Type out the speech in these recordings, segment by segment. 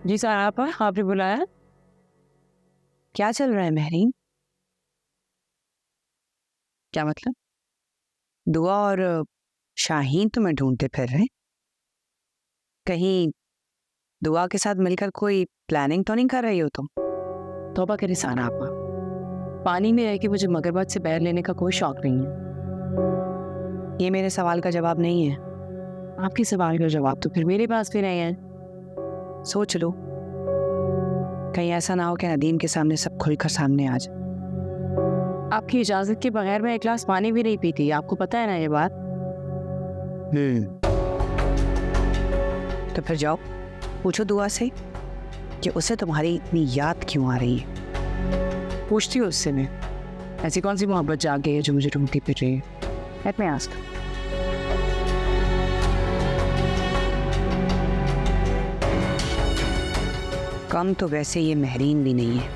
जी sir, आपने बुलाया? क्या चल रहा है महरीन? क्या मतलब? दुआ और शाहीन तुम्हें ढूंढते फिर रहे? कहीं दुआ के साथ मिलकर कोई प्लानिंग तो नहीं कर रही हो तुम? तौबा करे सारा आपा, पानी में रह के मुझे मगरमच्छ से बैर लेने का कोई शौक नहीं है। ये मेरे सवाल का जवाब नहीं है। आपके सवाल का जवाब तो फिर मेरे पास फिर आए हैं। सोच लो, कहीं ऐसा ना हो कि नदीम के सामने सब खुलकर सामने आ जाए। आपकी इजाजत के बगैर मैं एक गिलास पानी भी नहीं पीती, आपको पता है ना ये बात? तो फिर जाओ, पूछो दुआ से कि उसे तुम्हारी इतनी याद क्यों आ रही है। पूछती हूँ उससे मैं, ऐसी कौन सी मोहब्बत जाग गई है जो मुझे ढूंढती फिर रही है। Let me ask. कम तो वैसे ये महरीन भी नहीं है,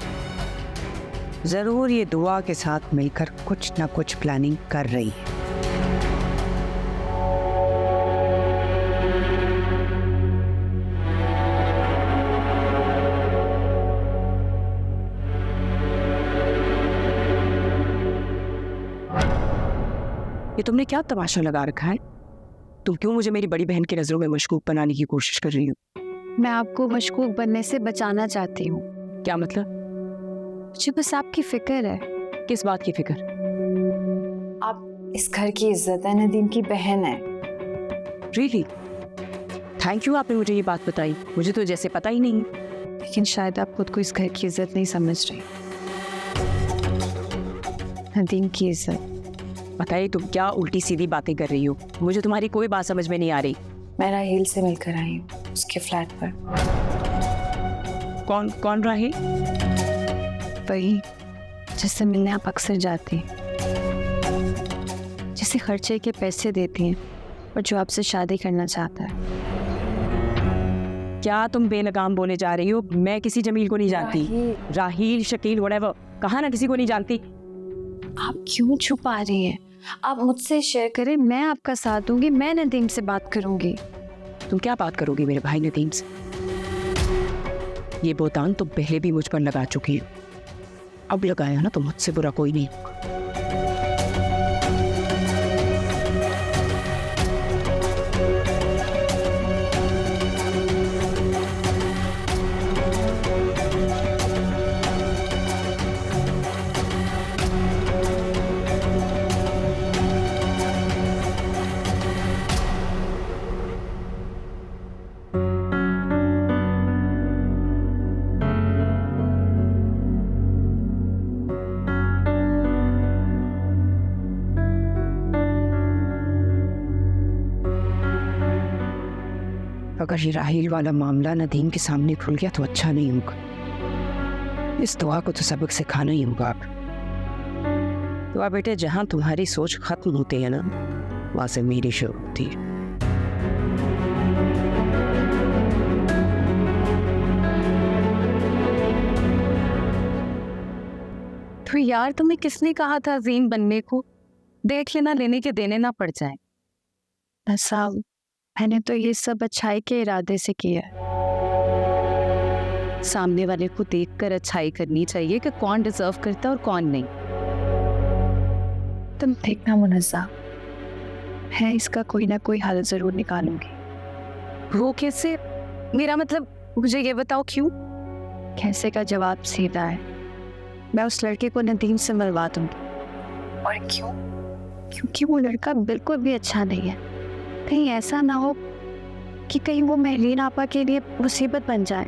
जरूर ये दुआ के साथ मिलकर कुछ ना कुछ प्लानिंग कर रही है। ये तुमने क्या तमाशा लगा रखा है? तुम क्यों मुझे मेरी बड़ी बहन की नजरों में मशकूक बनाने की कोशिश कर रही हो? मैं आपको मशकूक बनने से बचाना चाहती हूँ। क्या मतलब? मुझे बस आपकी फिक्र है। किस बात की फिक्र? आप इस घर की इज्जत है, नदीम की बहन है। रियली? थैंक यू, आपने मुझे ये बात बताई। मुझे तो जैसे पता ही नहीं। लेकिन शायद आप खुद को इस घर की इज्जत नहीं समझ रही। नदीम की इज्जत। बताइए, तुम क्या उल्टी सीधी बातें कर रही हो? मुझे तुम्हारी कोई बात समझ में नहीं आ रही। मैं राहील से मिलकर आई हूँ उसके फ्लैट पर। कौन राहील? वही जिससे मिलने आप अक्सर जाती हैं, जिसे खर्चे के पैसे देती हैं और जो आपसे शादी करना चाहता है। क्या तुम बेलगाम बोले जा रही हो? मैं किसी जमील को नहीं जानती। राहील शकील व्हाटएवर, कहा ना किसी को नहीं जानती। आप क्यों छुपा रही हैं? आप मुझसे शेयर करें, मैं आपका साथ दूंगी। मैं नदीम से बात करूंगी। तुम क्या बात करोगी मेरे भाई नदीम से? ये बोतान तो पहले भी मुझ पर लगा चुकी है, अब लगाया ना तो मुझसे बुरा कोई नहीं। अगर ये राहील वाला मामला नदीम के सामने खुल गया तो अच्छा नहीं होगा। इस दुआ को तो सबक सिखाना ही होगा। दुआ बेटे, जहां तुम्हारी सोच खत्म होती है ना, वहां से मेरी शुरू होती है। तो यार, तुम्हें किसने कहा था अजीम बनने को? देख लेना, लेने के देने ना पड़ जाए। साहब, मैंने तो ये सब अच्छाई के इरादे से किया है। सामने वाले को देखकर अच्छाई करनी चाहिए कि कौन डिजर्व करता है और कौन नहीं। तुम देखना मुनज़्ज़ा, मैं इसका कोई ना कोई हल जरूर निकालूंगी। वो कैसे? मेरा मतलब, मुझे ये बताओ क्यों? कैसे का जवाब सीधा है। मैं उस लड़के को नदीम से मिलवा दूंगी। और क्यों? क्योंकि वो लड़का बिल्कुल भी अच्छा नहीं है। कहीं ऐसा ना हो कि कहीं वो महरीन आपा के लिए मुसीबत बन जाए।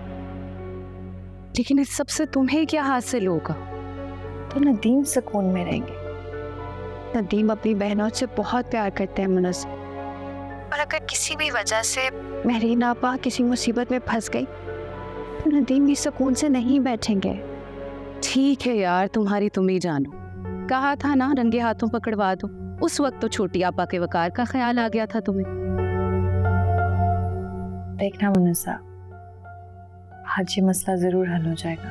लेकिन इस सब से तुम्हें क्या हासिल होगा? तो नदीम सुकून में रहेंगे। नदीम अपनी बहनों से बहुत प्यार करते हैं मुनज़्ज़, और अगर किसी भी वजह से महरीन आपा किसी मुसीबत में फंस गई तो नदीम भी सुकून से नहीं बैठेंगे। ठीक है यार, तुम्हारी तुम ही जानो। कहा था ना रंगे हाथों पकड़वा दो। उस वक्त तो छोटी आपा के वकार का ख्याल आ गया था तुम्हें। देखना मुनज़्ज़ा, आज ये मसला जरूर हल हो जाएगा।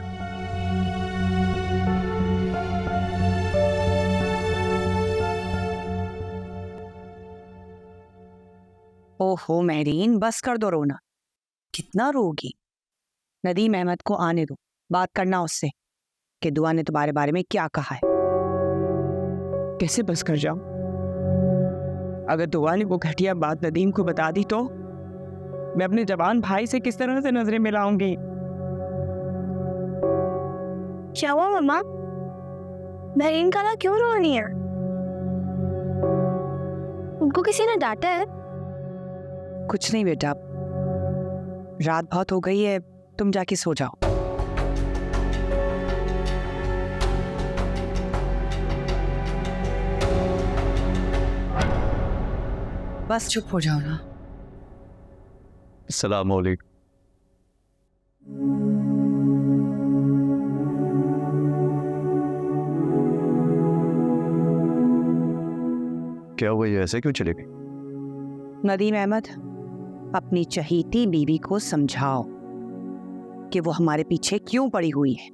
ओहो महरीन, बस कर दो रोना। कितना रोगी? नदीम अहमद को आने दो, बात करना उससे कि दुआ ने तुम्हारे बारे में क्या कहा है। कैसे बस कर जाऊं? अगर दुआ ने वो घटिया बात नदीम को बता दी तो मैं अपने जवान भाई से किस तरह से नजरें मिलाऊंगी? क्या हुआ मम्मा? बहन काला क्यों रो रही है? उनको किसी ने डांटा है? कुछ नहीं बेटा, रात बहुत हो गई है, तुम जाके सो जाओ। बस चुप हो जाओ ना। अस्सलाम वालेकुम। क्या हुआ, ये ऐसे क्यों चले गई? नदीम अहमद, अपनी चहीती बीवी को समझाओ कि वो हमारे पीछे क्यों पड़ी हुई है।